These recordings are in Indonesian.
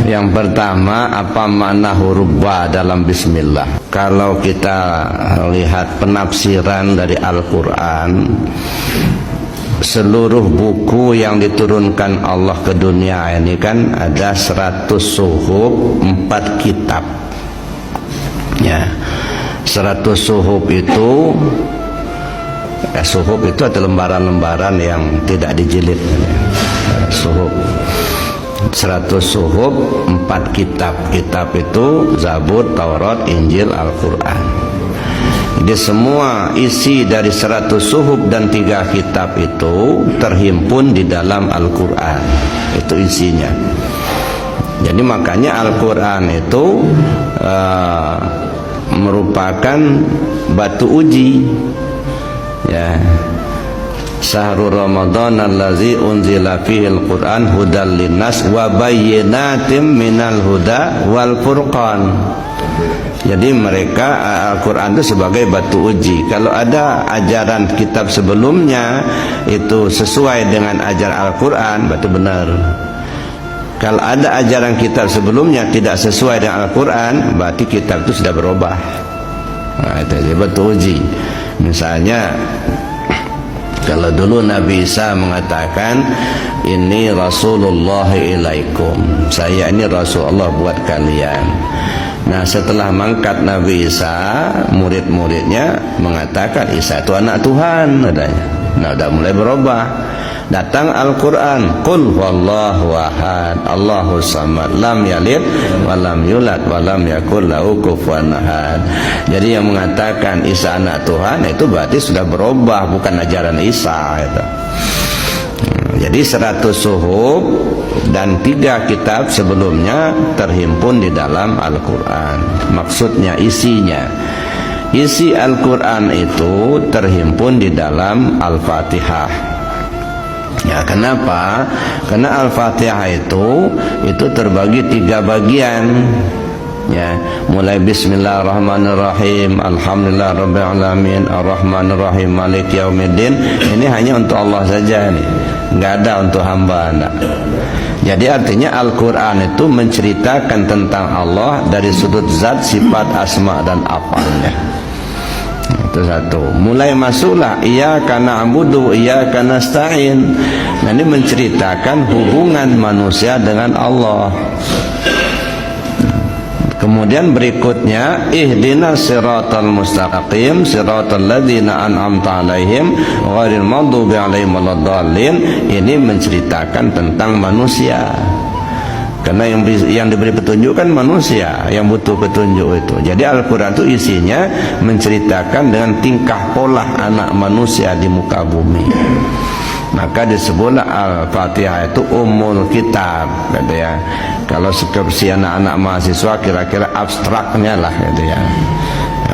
Yang pertama, apa makna huruf ba dalam bismillah? Kalau kita lihat penafsiran dari Al-Quran, seluruh buku yang diturunkan Allah ke dunia ini kan ada 100 suhuf, 4 kitab. Ya, 100 suhuf itu suhuf itu adalah lembaran-lembaran yang tidak dijilid. Suhuf 100 suhuf, 4 kitab. Kitab itu Zabur, Taurat, Injil, Al-Quran. Jadi semua isi dari 100 suhuf dan 3 kitab itu terhimpun di dalam Al-Quran. Itu isinya. Jadi makanya Al-Quran itu merupakan batu uji. Ya, Syahrul Ramadan allazi unzila fihil Qur'an hudal linnas wa bayyinatim minal huda wal furqan. Jadi mereka Al-Quran itu sebagai batu uji. Kalau ada ajaran kitab sebelumnya itu sesuai dengan ajaran Al-Quran, berarti benar. Kalau ada ajaran kitab sebelumnya tidak sesuai dengan Al-Quran, berarti kitab itu sudah berubah. Nah, itu jadi batu uji. Misalnya kalau dulu Nabi Isa mengatakan, ini Rasulullah ilaikum, saya ini Rasulullah buat kalian. Nah, setelah mangkat Nabi Isa, murid-muridnya mengatakan Isa itu anak Tuhan katanya. Nah, udah mulai berubah. Datang Al-Quran, Qul huwallahu ahad, Allahus samad, lam yalid walam yulad walam yakul lahu kufuwan ahad. Jadi yang mengatakan Isa anak Tuhan itu berarti sudah berubah, bukan ajaran Isa itu. Jadi 100 suhuf dan 3 kitab sebelumnya terhimpun di dalam Al-Quran. Maksudnya isinya, isi Al-Quran itu terhimpun di dalam Al-Fatihah. Ya, kenapa? Karena Al-Fatihah itu terbagi 3 bagian. Ya, mulai Bismillahirrahmanirrahim, Alhamdulillah Rabbil Alamin, Ar-Rahmanirrahim, Malik Yaumiddin. Ini hanya untuk Allah saja nih, nggak ada untuk hamba. Enggak. Jadi artinya Al-Quran itu menceritakan tentang Allah dari sudut zat, sifat, asma dan afalnya. Itu satu. Mulai masuklah iyyaka na'budu wa iyyaka nasta'in. Nah, ini menceritakan hubungan manusia dengan Allah. Kemudian berikutnya ihdinas siratal mustaqim siratal ladzina an'amta 'alaihim ghairil maghdubi 'alaihim waladdallin. Ini menceritakan tentang manusia. Karena yang diberi petunjuk kan manusia yang butuh petunjuk itu. Jadi Al-Quran itu isinya menceritakan dengan tingkah pola anak manusia di muka bumi. Maka disebutlah Al-Fatihah itu Ummul Kitab, gitu ya. Kalau skripsi anak-anak mahasiswa kira-kira abstraknya lah, gitu ya.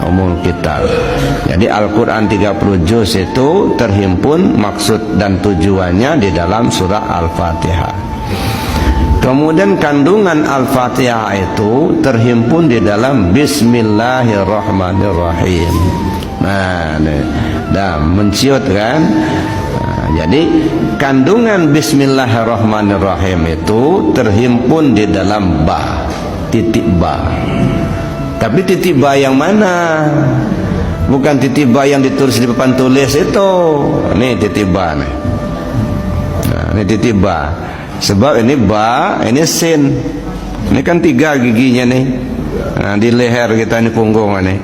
Ummul Kitab. Jadi Al-Quran 30 juz itu terhimpun maksud dan tujuannya di dalam surah Al-Fatihah. Kemudian kandungan Al-Fatihah itu terhimpun di dalam Bismillahirrahmanirrahim. Nah, dah menciut kan? Nah, jadi kandungan Bismillahirrahmanirrahim itu terhimpun di dalam ba, titik ba. Tapi titik ba yang mana? Bukan titik ba yang ditulis di papan tulis itu. Ini titik ba nih. Nah, ini titik ba. Sebab ini ba, ini sin. Ini kan 3 giginya nih. Nah, di leher kita ini punggung ini.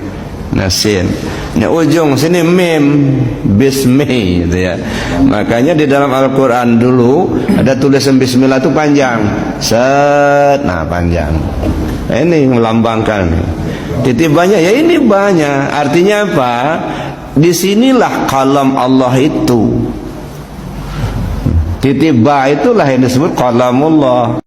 Nah, sin. Ini ujung sini mim, bismi gitu ya. Makanya di dalam Al-Quran dulu ada tulisan bismillah itu panjang. Set, nah panjang. Nah, ini melambangkan. Titik banyak ya, ini banyak. Artinya apa? Disinilah kalam Allah itu. Titik ba itulah yang disebut qalamullah.